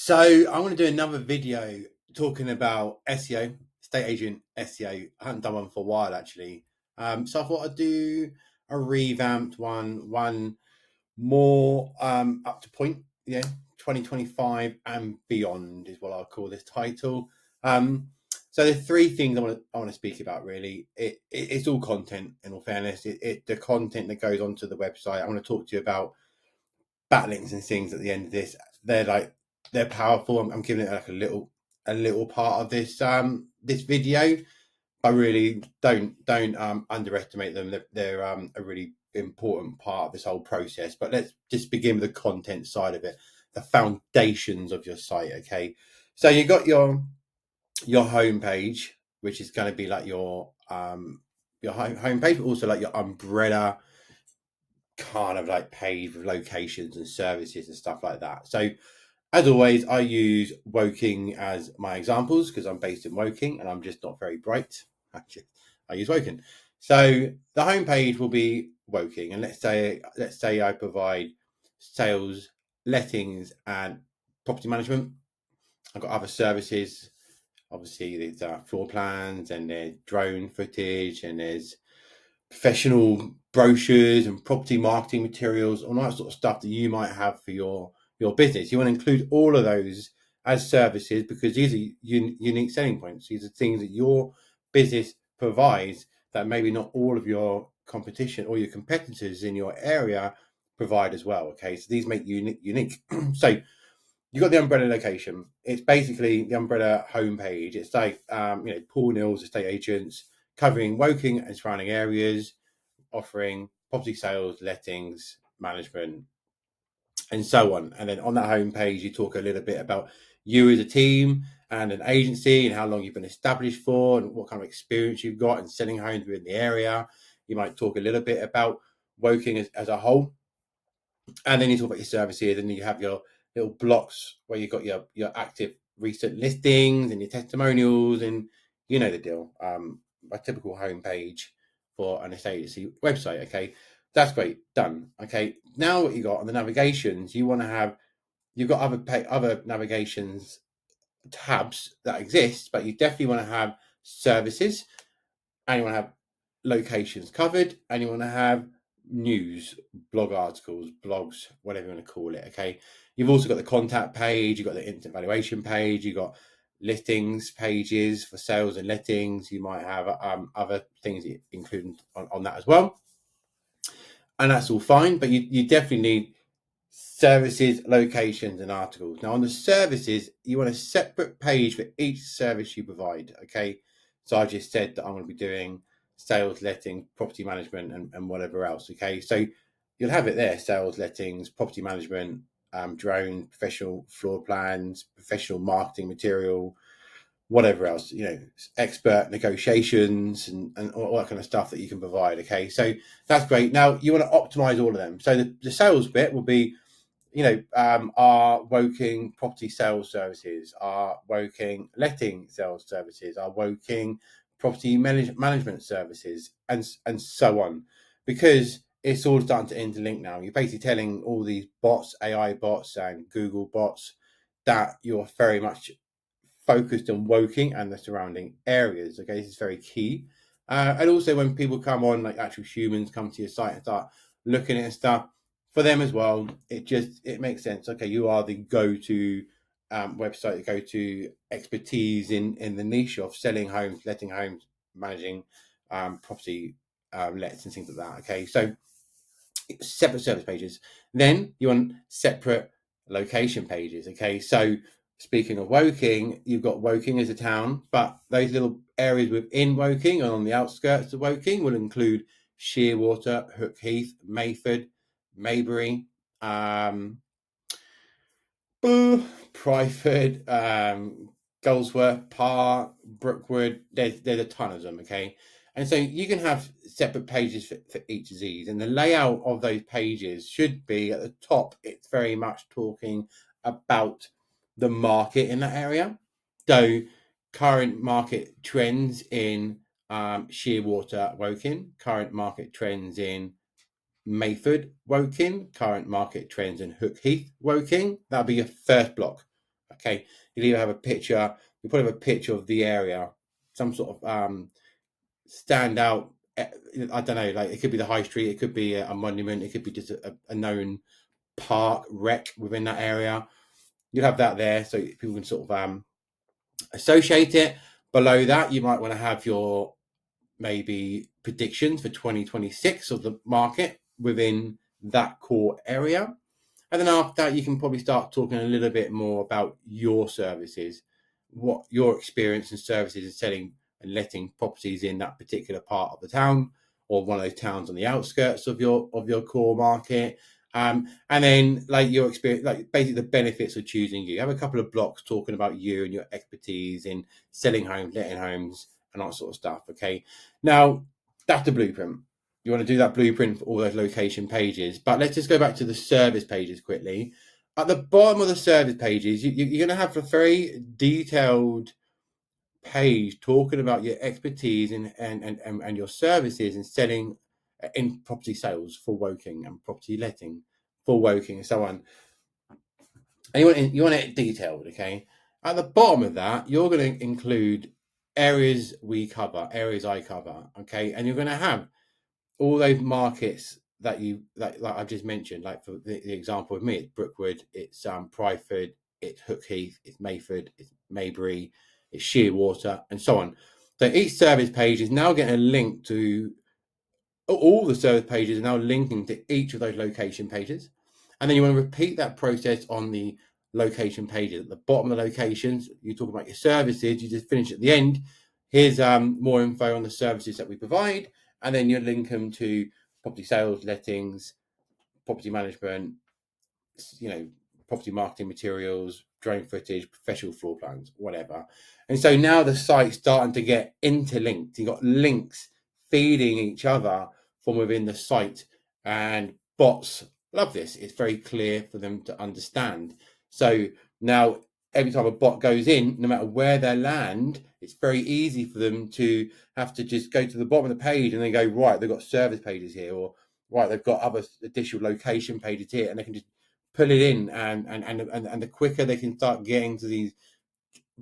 So I want to do another video talking about SEO, estate agent SEO. I haven't done one for a while actually. So I thought I'd do a revamped one more up to point, 2025 and beyond is what I'll call this title. So there's three things I want to speak about really. It's all content, in all fairness. The content that goes onto the website. I want to talk to you about backlinks and things at the end of this. They're powerful. I'm giving it like a little part of this this video, but really don't underestimate them. They're a really important part of this whole process. But let's just begin with the content side of it, the foundations of your site. Okay, so you got your home page, which is going to be like your home page, but also like your umbrella kind of like page with locations and services and stuff like that. So as always, I use Woking as my examples because I'm based in Woking and I'm just not very bright. I use Woking. So the homepage will be Woking, and let's say I provide sales, lettings, and property management. I've got other services. Obviously, there's floor plans and there's drone footage and there's professional brochures and property marketing materials, all that sort of stuff that you might have for your business. You want to include all of those as services because these are unique selling points. These are things that your business provides that maybe not all of your competition or your competitors in your area provide as well. Okay, so these make you unique. So you've got the umbrella location. It's basically the umbrella homepage. It's like Paul Nils estate agents covering Woking and surrounding areas, offering property sales, lettings, management, and so on. And then on that homepage, you talk a little bit about you as a team and an agency and how long you've been established for and what kind of experience you've got in selling homes within the area. You might talk a little bit about Woking as a whole. And then you talk about your services, and then you have your little blocks where you've got your active recent listings and your testimonials, and you know the deal. A typical homepage for an estate agency website. Okay, that's great, done. Okay, now what you got on the navigations, you've got other navigations tabs that exist, but you definitely want to have services, and you want to have locations covered, and you want to have news, blog articles, blogs, whatever you want to call it. Okay, you've also got the contact page, you've got the instant valuation page, you've got listings pages for sales and lettings. You might have other things included on that as well, and that's all fine. But you definitely need services, locations, and articles. Now on the services, you want a separate page for each service you provide. Okay, so I just said that I'm going to be doing sales, letting, property management, and whatever else. Okay, so you'll have it there: sales, lettings, property management, drone, professional floor plans, professional marketing material, whatever else, expert negotiations and all that kind of stuff that you can provide. Okay, so that's great. Now you want to optimize all of them. So the sales bit will be our Woking property sales services, our Woking letting sales services, our Woking property management services, and so on, because it's all starting to interlink now. You're basically telling all these bots, AI bots and Google bots, that you're very much focused on Woking and the surrounding areas. Okay, this is very key. And also when people come on, like actual humans come to your site and start looking at stuff, for them as well, it makes sense. Okay, you are the go-to website, the go-to expertise in the niche of selling homes, letting homes, managing property lets and things like that. Okay, so separate service pages. Then you want separate location pages. Okay, so speaking of Woking, you've got Woking as a town, but those little areas within Woking and on the outskirts of Woking will include Shearwater, Hook Heath, Mayford, Maybury, Pryford, Goldsworth, Parr, Brookwood. There's a ton of them. Okay, and so you can have separate pages for each of these, and the layout of those pages should be at the top. It's very much talking about the market in that area. So current market trends in Shearwater, Woking, current market trends in Mayford, Woking, current market trends in Hook Heath, Woking. That'll be your first block. Okay, you'll either have a picture, you probably have a picture of the area, some sort of standout. I don't know, like it could be the high street, it could be a monument, it could be just a known park wreck within that area. You'll have that there, so people can sort of associate it. Below that, you might want to have your maybe predictions for 2026 of the market within that core area. And then after that, you can probably start talking a little bit more about your services, what your experience and services in selling and letting properties in that particular part of the town or one of those towns on the outskirts of your core market. And then like your experience, like basically the benefits of choosing you. Have a couple of blocks talking about you and your expertise in selling homes, letting homes, and that sort of stuff. Okay. Now that's the blueprint. You want to do that blueprint for all those location pages. But let's just go back to the service pages quickly. At the bottom of the service pages, you're going to have a very detailed page talking about your expertise and your services in selling in property sales for Woking and property letting for Woking and so on. And you want it detailed, okay? At the bottom of that, you're going to include areas we cover, areas I cover, okay? And you're going to have all those markets that you like I've just mentioned, like for the example of me, it's Brookwood, it's Pryford, it's Hookheath, it's Mayford, it's Maybury, it's Shearwater, and so on. So each service page is now getting a link to all the service pages are now linking to each of those location pages. And then you want to repeat that process on the location pages. At the bottom of the locations, you talk about your services, you just finish at the end. Here's more info on the services that we provide. And then you link them to property sales, lettings, property management, property marketing materials, drone footage, professional floor plans, whatever. And so now the site's starting to get interlinked. You've got links feeding each other from within the site, and bots love this. It's very clear for them to understand. So now every time a bot goes in, no matter where they land, it's very easy for them to have to just go to the bottom of the page and then go, right, they've got service pages here, or right, they've got other additional location pages here, and they can just pull it in, and the quicker they can start getting to these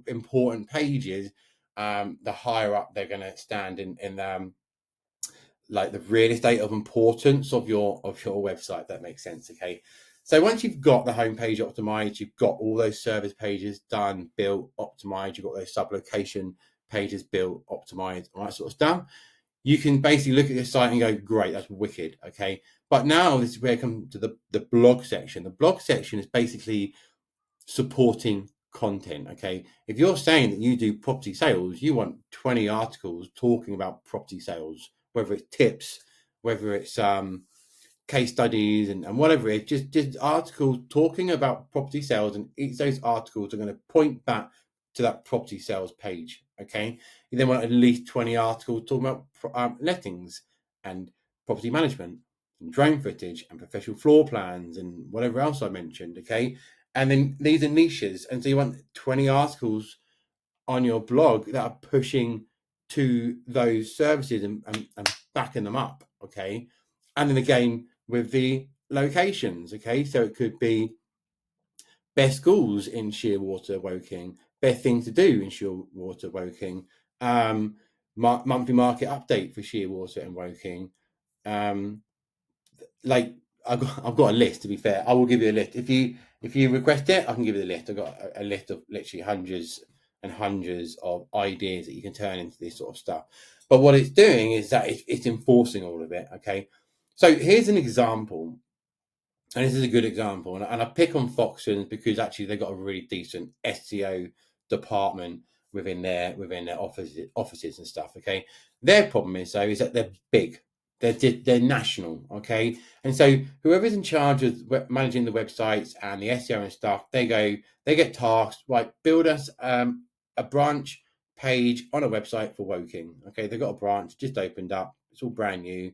important pages, the higher up they're going to stand in like the real estate of importance of your website. If that makes sense. Okay, so once you've got the homepage optimized, you've got all those service pages done, built, optimized, you've got those sub-location pages built, optimized, all that sort of stuff, you can basically look at your site and go, great, that's wicked. Okay, but now this is where I come to the blog section. The blog section is basically supporting content. Okay, if you're saying that you do property sales, you want 20 articles talking about property sales, whether it's tips, whether it's case studies, and whatever it is, just articles talking about property sales, and each of those articles are going to point back to that property sales page. Okay, you then want at least 20 articles talking about lettings and property management and drone footage and professional floor plans and whatever else I mentioned. Okay, and then these are niches, and so you want 20 articles on your blog that are pushing to those services and backing them up. Okay, and then again with the locations. Okay, so it could be best schools in Shearwater, Woking, best thing to do in Shearwater, Woking, monthly market update for Shearwater and Woking. Like I've got a list. To be fair, I will give you a list if you request it. I can give you the list. I've got a list of literally hundreds and hundreds of ideas that you can turn into this sort of stuff. But what it's doing is that it's enforcing all of it. Okay, so here's an example, and this is a good example. And I pick on Foxtons because actually they've got a really decent SEO department within their offices and stuff. Okay, their problem is though is that they're big. They're national, okay, and so whoever's in charge of managing the websites and the SEO and stuff, they get tasked, right, build us a branch page on a website for Woking. Okay, they've got a branch just opened up, it's all brand new.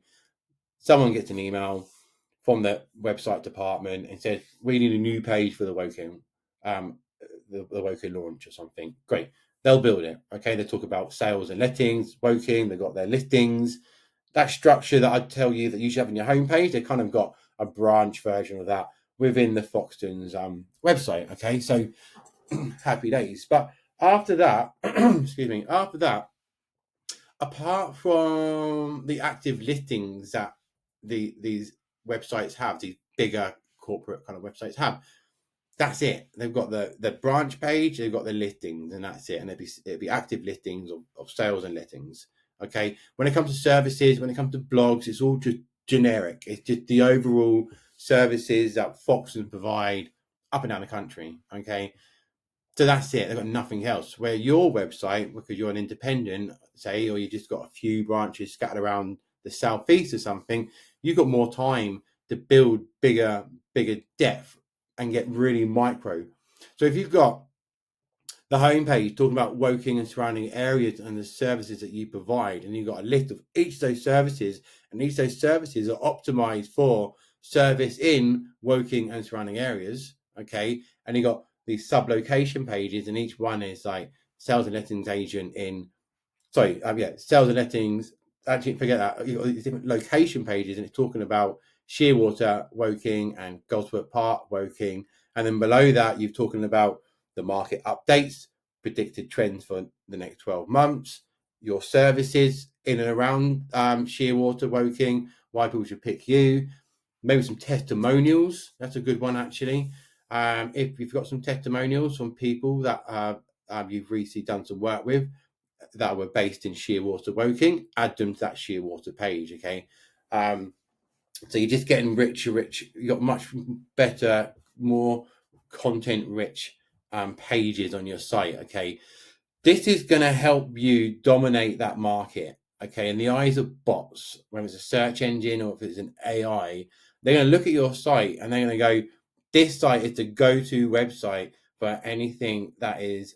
Someone gets an email from the website department and says, we need a new page for the Woking, the Woking launch or something. Great, they'll build it. Okay, they talk about sales and lettings, Woking, they've got their listings. That structure that I tell you that you should have on your homepage, they kind of got a branch version of that within the Foxtons website. Okay, so happy days. But after that, excuse me, after that, apart from the active listings that these websites have, these bigger corporate kind of websites have, that's it. They've got the branch page, they've got the listings, and that's it. And it'd be active listings of sales and lettings. Okay. When it comes to services, when it comes to blogs, it's all just generic. It's just the overall services that Foxen provide up and down the country. Okay. So that's it. They've got nothing else. Where your website, because you're an independent, say, or you just got a few branches scattered around the southeast or something, you've got more time to build bigger depth and get really micro. So if you've got the homepage talking about Woking and surrounding areas and the services that you provide, and you've got a list of each of those services, and each of those services are optimized for service in Woking and surrounding areas, okay, and you got these sub-location pages, and each one is like sales and lettings agent in, sales and lettings. Actually, forget that. You've got these different location pages, and it's talking about Shearwater, Woking, and Goldsworth Park, Woking. And then below that, you're talking about the market updates, predicted trends for the next 12 months, your services in and around Shearwater, Woking, why people should pick you, maybe some testimonials. That's a good one, actually. If you've got some testimonials from people that you've recently done some work with, that were based in Shearwater, Woking, add them to that Shearwater page. Okay, so you're just getting richer. You got much better, more content-rich pages on your site. Okay, this is going to help you dominate that market. Okay, in the eyes of bots, whether it's a search engine or if it's an AI, they're going to look at your site and they're going to go, "This site is the go-to website for anything that is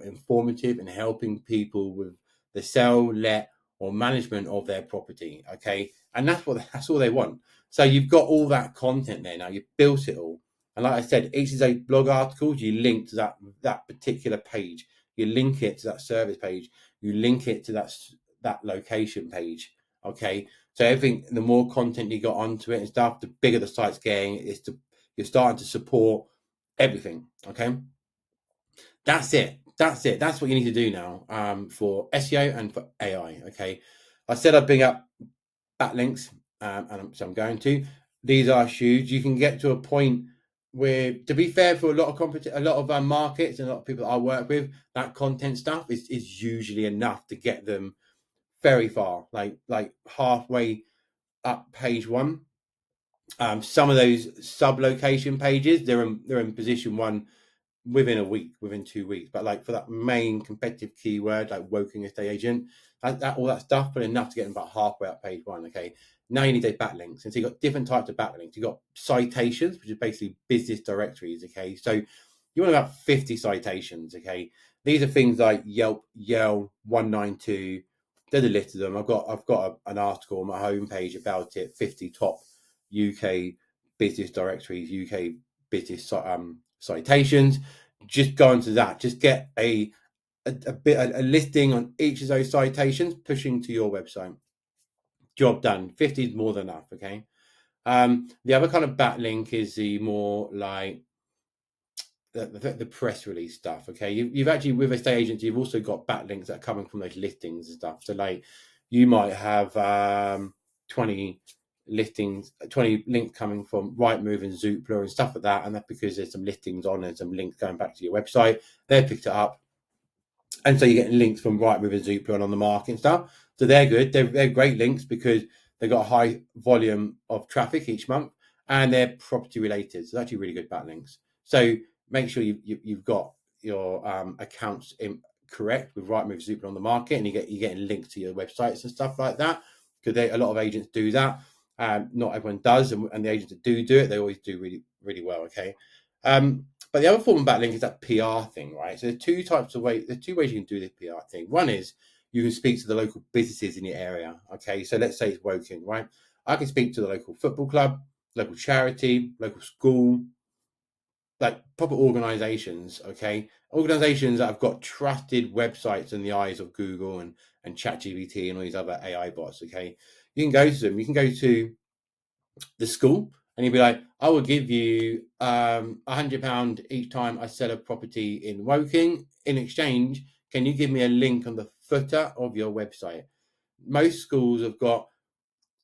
informative and helping people with the sell, let, or management of their property." Okay, and that's all they want. So you've got all that content there now. You've built it all, and like I said, each of those blog articles you link to that particular page. You link it to that service page. You link it to that location page. Okay, so everything, the more content you got onto it and stuff, the bigger the site's getting. You're starting to support everything. Okay, that's it. That's it. That's what you need to do now for SEO and for AI. Okay, I said I'd bring up backlinks, so I'm going to. These are huge. You can get to a point where, to be fair, for a lot of markets and a lot of people that I work with, that content stuff is usually enough to get them very far, like halfway up page one. Some of those sub-location pages, they're in position one within a week, within 2 weeks. But like for that main competitive keyword, like Woking estate agent, all that stuff, but enough to get them about halfway up page one. Okay. Now you need those backlinks. And so you've got different types of backlinks. You've got citations, which is basically business directories. Okay. So you want about 50 citations. Okay. These are things like Yelp, Yale, 192. There's a list of them. I've got an article on my homepage about it. 50 top UK business directories, UK business citations. Just go into that. Just get a listing on each of those citations, pushing to your website. Job done. 50 is more than enough. Okay. The other kind of backlink is the more like the press release stuff. Okay, you've actually, with estate agents, you've also got backlinks that are coming from those listings and stuff. So like you might have 20 listings, 20 links coming from Rightmove and Zoopla and stuff like that, and that's because there's some listings on and some links going back to your website. They've picked it up, and so you're getting links from Rightmove and Zoopla and on the market and stuff. So they're good. They're great links because they've got a high volume of traffic each month, and they're property related. So actually really good backlinks. So make sure you've got your accounts correct with Rightmove, Zoopla on the market, and you're getting links to your websites and stuff like that, because a lot of agents do that. Not everyone does, and the agents that do it, they always do really, really well. Okay. But the other form of backlink is that PR thing, right? So there's two ways you can do this PR thing. One is you can speak to the local businesses in your area. Okay. So let's say it's Woking, right? I can speak to the local football club, local charity, local school, like proper organizations. Okay. Organizations that have got trusted websites in the eyes of Google and ChatGPT and all these other AI bots. Okay. You can go to them. You can go to the school and you'd be like, I will give you £100 each time I sell a property in Woking. In exchange, can you give me a link on the footer of your website? Most schools have got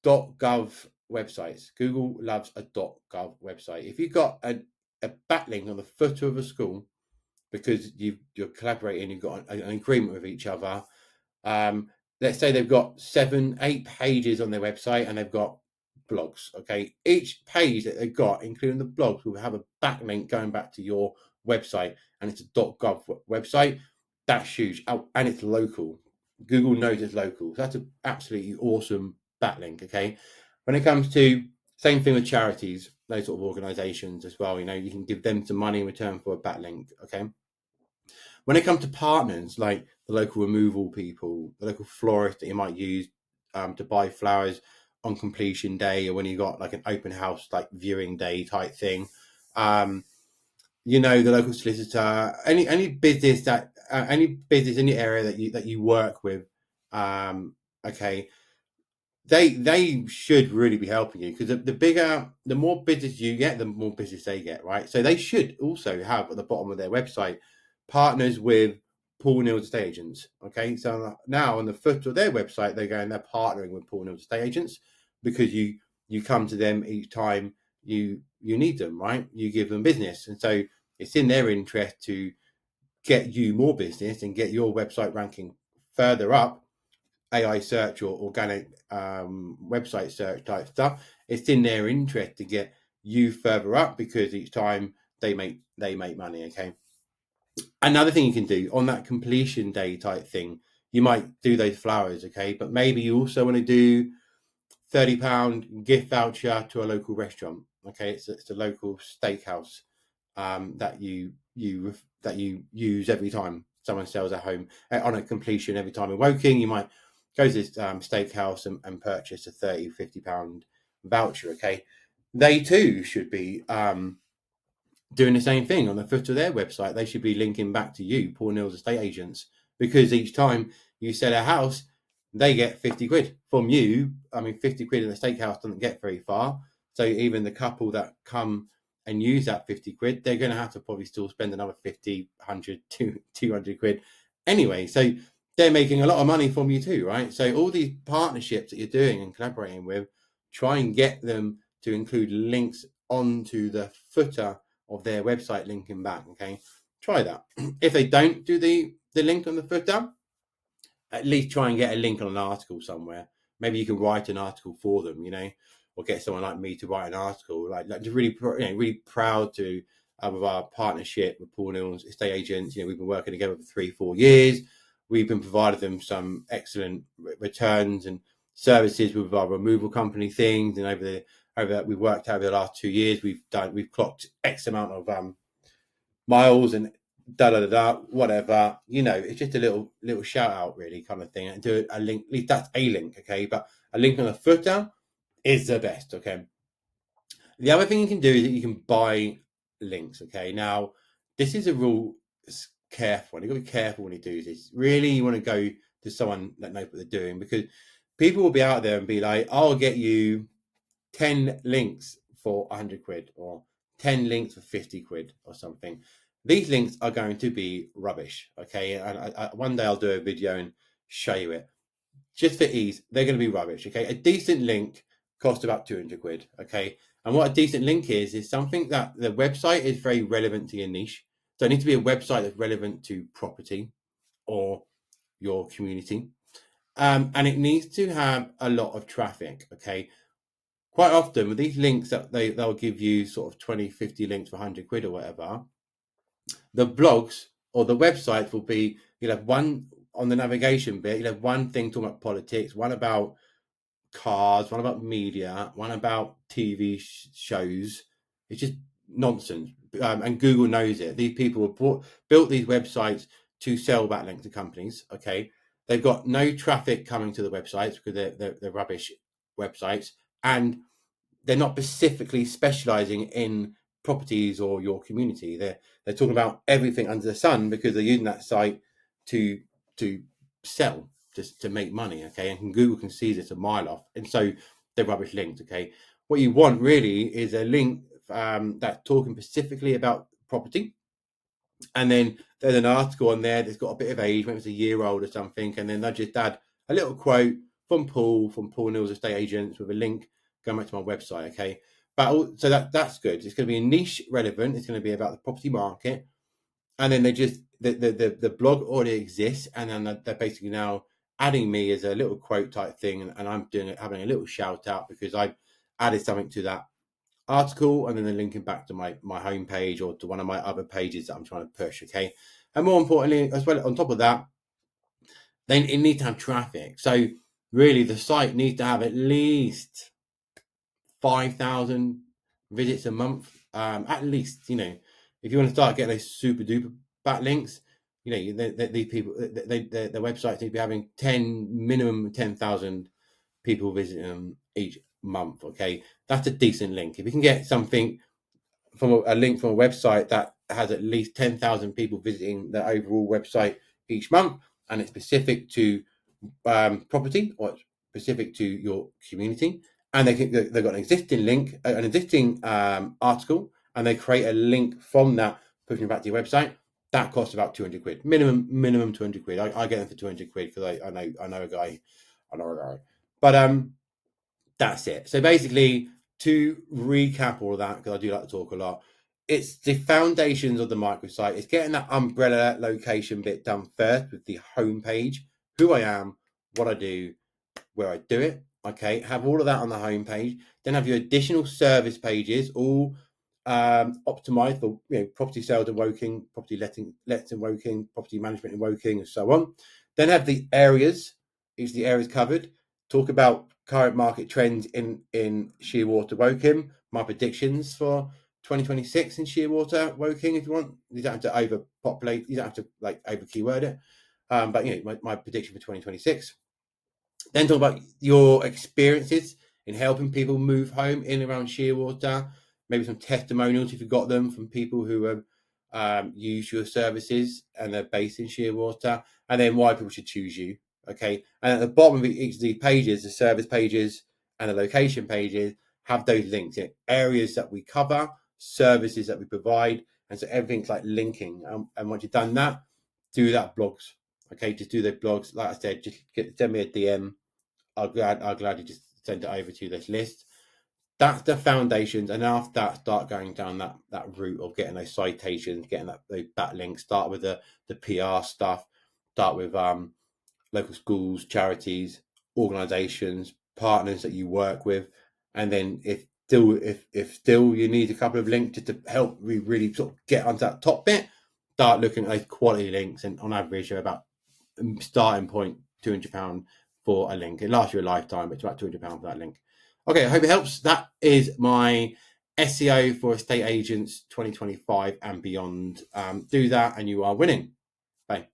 .gov websites. Google loves a .gov website. If you've got a backlink on the footer of a school because you're collaborating, you've got an agreement with each other. Let's say they've got 7-8 pages on their website and they've got blogs. Okay, each page that they've got, including the blogs, will have a backlink going back to your website, and it's a .gov website. That's huge. Oh, and it's local. Google knows it's local. So that's an absolutely awesome backlink. Okay, when it comes to same thing with charities, those sort of organizations as well, you can give them some money in return for a backlink. Okay, when it comes to partners like the local removal people, the local florist that you might use to buy flowers on completion day, or when you got like an open house like viewing day type thing, the local solicitor, any business in the area that you work with, okay, they should really be helping you, because the more business you get, the more business they get, right? So they should also have at the bottom of their website partners with Paul Neal's estate agents. Okay, so now on the footer of their website, they're partnering with Paul Neal's estate agents, because you come to them each time you need them, right? You give them business, and so it's in their interest to get you more business and get your website ranking further up, AI search or organic website search type stuff. It's in their interest to get you further up, because each time they make money. Okay. Another thing you can do on that completion day type thing, you might do those flowers. Okay, but maybe you also want to do £30 gift voucher to a local restaurant. Okay, it's a local steakhouse that you use every time someone sells a home on a completion. Every time in Woking, you might go to this steakhouse and purchase a £30-50 voucher. Okay, they too should be doing the same thing on the footer of their website. They should be linking back to you, Paul Neal's estate agents, because each time you sell a house, they get 50 quid from you. I mean, 50 quid in a steakhouse doesn't get very far. So even the couple that come and use that 50 quid, they're going to have to probably still spend another 50, 100, 200 quid anyway. So they're making a lot of money from you too, right? So all these partnerships that you're doing and collaborating with, try and get them to include links onto the footer of their website linking back. Okay, try that. If they don't do the link on the footer, at least try and get a link on an article somewhere. Maybe you can write an article for them, or get someone like me to write an article. Like just really, really proud to with our partnership with Paul Neal's estate agents. We've been working together for 3-4 years. We've been providing them some excellent returns and services with our removal company things, and over that we've worked over the last 2 years, we've clocked X amount of miles and whatever. It's just a little shout out, really, kind of thing, and do a link. At least that's a link, okay? But a link on the footer is the best, okay? The other thing you can do is that you can buy links, okay? Now, this is a real careful one. You've got to be careful when you do this. Really, you want to go to someone that knows what they're doing, because people will be out there and be like, I'll get you 10 links for 100 quid, or 10 links for 50 quid or something. These links are going to be rubbish, okay? And one day I'll do a video and show you it. Just for ease, they're going to be rubbish, okay? A decent link costs about 200 quid, okay? And what a decent link is something that the website is very relevant to your niche. So it needs to be a website that's relevant to property or your community. And it needs to have a lot of traffic, okay? Quite often with these links that they'll give you sort of 20, 50 links for 100 quid or whatever, the blogs or the websites will be, you'll have one on the navigation bit, you'll have one thing talking about politics, one about cars, one about media, one about TV shows. It's just nonsense. And Google knows it. These people have built these websites to sell backlinks to companies, okay? They've got no traffic coming to the websites because they're rubbish websites, and they're not specifically specializing in properties or your community. They're talking about everything under the sun, because they're using that site to sell, just to make money, okay? And Google can see this a mile off, and so they're rubbish links, okay? what you want really is a link that's talking specifically about property, and then there's an article on there that's got a bit of age, maybe it's a year old or something, and then they just add a little quote from Paul Nils Estate Agents with a link going back to my website. Okay, but so that's good. It's going to be a niche relevant. It's going to be about the property market, and then they just the blog already exists, and then they're basically now adding me as a little quote type thing, and I'm doing it, having a little shout out because I added something to that article, and then they're linking back to my homepage or to one of my other pages that I'm trying to push. Okay, and more importantly, as well, on top of that, then it needs to have traffic. So really, the site needs to have at least 5,000 visits a month, at least. If you want to start getting those super duper backlinks, these people, their websites need to be having minimum 10,000 people visiting them each month. Okay, that's a decent link. If you can get something from a link from a website that has at least 10,000 people visiting the overall website each month, and it's specific to property or specific to your community, and they've got an existing link, an existing article, and they create a link from that pushing back to your website, that costs about 200 quid minimum 200 quid. I get them for 200 quid because I know a guy. But that's it. So basically, to recap all of that, because I do like to talk a lot, it's the foundations of the microsite. It's getting that umbrella location bit done first with the homepage, who I am, what I do, where I do it. Okay, have all of that on the homepage. Then have your additional service pages, all optimized for property sales in Woking, property lets in Woking, property management in Woking, and so on. Then have the areas, each of the areas covered. Talk about current market trends in Shearwater Woking, my predictions for 2026 in Shearwater Woking. If you want, you don't have to overpopulate, you don't have to over keyword it, but my prediction for 2026. Then talk about your experiences in helping people move home in and around Shearwater. Maybe some testimonials if you've got them from people who have used your services and they're based in Shearwater, and then why people should choose you. Okay, and at the bottom of each of these pages, the service pages and the location pages have those links in areas that we cover, services that we provide, and so everything's like linking. And once you've done that, do that blogs. Okay, just do the blogs. Like I said, just send me a DM. I'll gladly just send it over to you, this list. That's the foundations, and after that, start going down that route of getting those citations, getting those backlinks. Start with the PR stuff. Start with local schools, charities, organisations, partners that you work with, and then if still you need a couple of links just to help really sort of get onto that top bit, start looking at those quality links, and on average, you're about starting point £200 for a link. It lasts you a lifetime, but it's about £200 for that link. Okay, I hope it helps. That is my SEO for estate agents 2025 and beyond. Do that and you are winning. Bye.